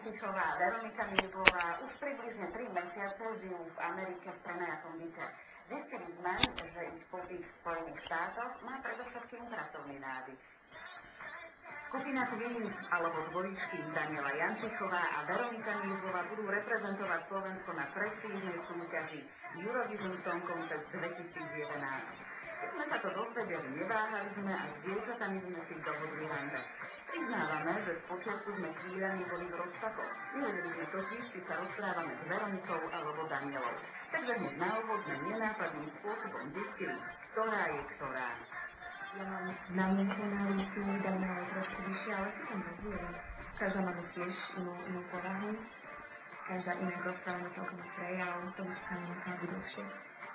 Jantišová a Veronika Miezlová už približne 3 mesiace žijú v Amerike v prenajatom byte. Zistili sme, že ich pobyt v Spojených štátoch má predovšetkým pracovný návyk. Skupina Twins alebo dvojičky Daniela Jantišová a Veronika Miezlová budú reprezentovať Slovensko na prestížnej súťaži Eurovision Song Contest 2011. Keď sme sa to dozvedeli, neváhali sme a s dievčatami sme si dohodli rande. Priznávame, že spočiatku sme chvíľami boli v rozpakoch. Nevedeli sme totiž, či sa rozprávame s Veronikou alebo Danielou. Takže hneď na úvod sme nenápadným spôsobom zistili, ktorá je ktorá. Ja mám známenku na ulici, Daniela je trošku vyššia, ale sú tam rozdiely. Každá má tiež inú povahu. Každá inak rozprávame celkom prejav, to už sa nenechá byť dlhšie.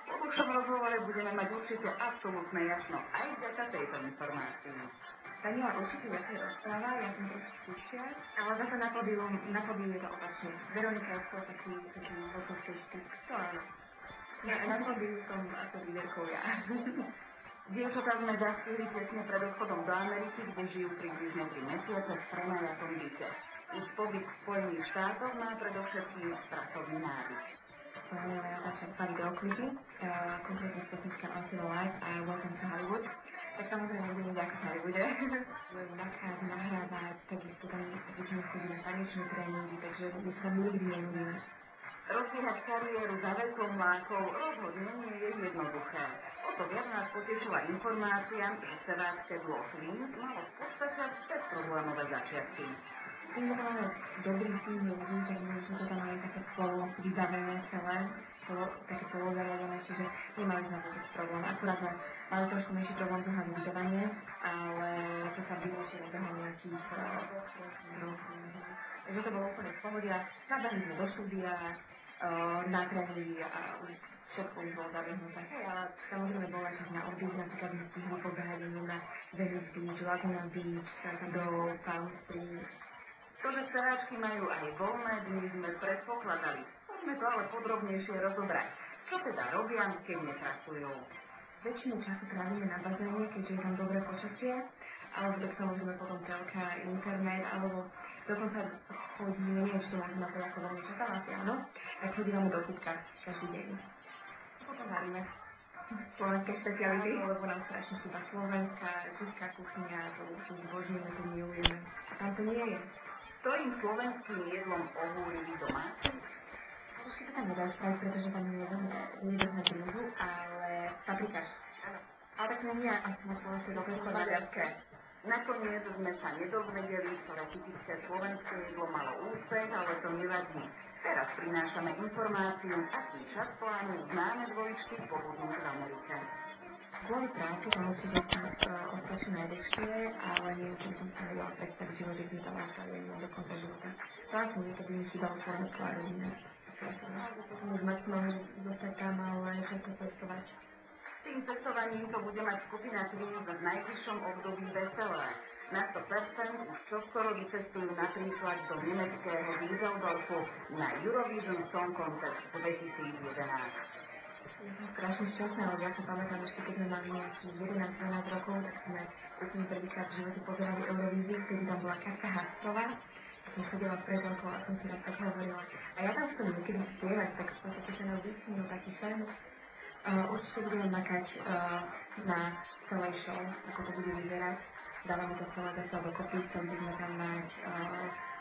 Po dlhšom rozhovore budeme mať určite absolútne jasno aj vďaka tejto informácii. Daniela určite viacej rozpráva, ja som trošku tichšia, ale zase na pódiu je to opačne. Veronika je skôr taký veľký typ, to áno. Na pódiu som ako líderkou ja. Dievčatá sme zastihli tesne pred odchodom do Ameriky, kde žijú približne 3 mesiace v prenajatom byte. Ich pobyt v Spojených štátoch má predovšetkým pracovný návyk. Daniela ja začala spraviť videoklipy, konkrétne s pesničkou Until Life a Welcome to Hollywood. Tak samozrejme budeme nejak v Hollywoode. Budem makať, nahrávať, takisto tam budeme chodiť na tanečné tréningy, takže my sa nikdy nenudíme. Rozbiehať kariéru za veľkou mlákou rozhodne nie je jednoduché. O to viac nás potešila informácia, že spevácké duo Twins malo v podstate bezproblémové začiatky. Tým, že máme dobrý tým ľudí, tak my sme to tam mali také spolu vybavené celé, také polozariadené, čiže nemali sme vôbec problém. Akurát sme mali trošku menší problém zohnať ubytovanie, ale to sa vyriešilo behom nejakých rokov. Takže to bolo úplne v pohode. Nabehli sme do štúdia, na tréningy a už všetko už bolo zabehnuté. Hej, ale samozrejme bolo aj čas na oddych, napríklad sme stihli pobehať na Venice Beach, Laguna Beach, Sarkadol, Palm Springs. To, že speváčky majú aj voľné dni, sme predpokladali. Poďme to ale podrobnejšie rozobrať. Čo teda robia, keď nepracujú? Väčšinu času trávime na bazéne, keďže je tam dobré počasie, alebo tak samozrejme potom telka, internet, alebo dokonca chodíme, neviem, či to môžeme na to ako veľmi čakávacie, áno, tak chodíme do fitka každý deň. Potom varíme slovenské špeciality, lebo nám strašne chýba slovenská, česká kuchyňa, to už zbožňujeme, to milujeme. A tam to nie je. Ktorým slovenským jedlom ohúrili domáci? Trošky to tam nedajú spraviť, pretože tam nedohnať rýžu, ale paprikáš. Ale tak to nie je asi na slovenské dokonca maďarské. Nakoniec sme sa nedozvedeli, ktoré typické slovenské jedlo malo úspech, ale to nevadí. Teraz prinášame informáciu, aký čas plánujú známe dvojičky pobudnúť v Amerike. Kvôli práci to musí byť ostačí najdlhšie, ale neviem, či som sa vedela predstaviť život, že by to ostali do konca života. To asi niekedy mi chýbalo Slovensko a rodina. Potom už maximálne zostať tam, ale všetko cestovať. S tým cestovaním to bude mať skupina Twins v najbližšom období veselé. Na 100% už čoskoro vycestujú napríklad do nemeckého Düsseldorfu na Eurovision Song Contest 2011. Ja som strašne šťastná, lebo ja sa pamätám ešte, keď sme mali nejakých 11-12 rokov, tak sme úplne prvýkrát v živote pozerali Eurovíziu, vtedy tam bola Katka Hastrová. Som chodila pred telkou a som si raz tak hovorila. A ja tam chcem niekedy spievať, tak v podstate sa nám vysnil taký sen. Určite budeme makať na celej show, ako to bude vyzerať. Dávame to celé zase dokopy, chceli by sme tam mať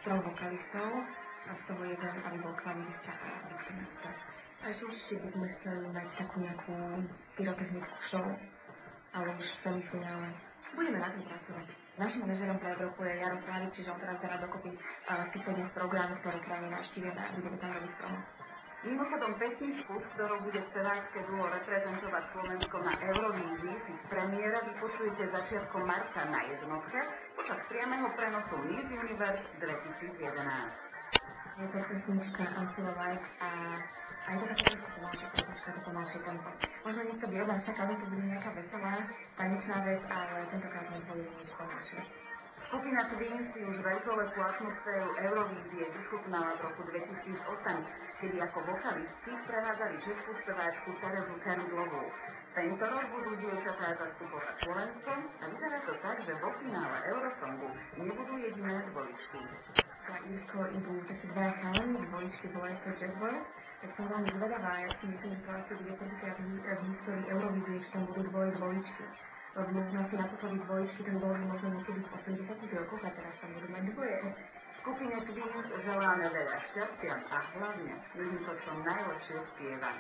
3 vokalistov a z toho jeden, aby bol klavirista a diktonista. Takže určite by sme chceli mať takú nejakú pyrotechnickú show, ale už v semifinále. Budeme na tým pracovať. Našim manažerom pre Európu je Jaro Slávič, čiže on teraz dáva dokopy systémy program, ktoré krajiny navštívime a budeme tam robiť promo. Mimochodom pesničku, s ktorou bude spevácké duo reprezentovať Slovensko na Eurovízii, si z premiéra vypočujete začiatkom marca na jednotke počas priameho prenosu Miss Universe 2011. Je to pesnička Until Life a aj to také trošku pomalšia pesnička, to pomalšie tempo. Možno niekto by od nás čakal, že to bude nejaká veselá tanečná vec, ale tentokrát sme zvolili niečo pomalšie. Skupina Twins si už veľkolepú atmosféru Eurovízie vychutnala v roku 2008, kedy ako vokalistky sprevádzali českú speváčku Terezu Karudlovú. Tento rok budú dievčatá zastupovať Slovensko a vyzerá to tak, že vo finále Eurosongu nebudú jediné dvojičky. Slovensko a Írsko idú také dvaja chalani, dvojičky volajú sa Jazz Boys, tak som veľmi zvedavá, ja si myslím, že to asi bude prvýkrát v histórii Eurovízie, že tam budú dvojičky. Lebo možno asi naposledy dvojičky tam boli možno niekedy v 80 rokoch a teraz tam budú mať dvoje. Skupine Twins želáme veľa šťastia a hlavne nech im to čo najlepšie spieva.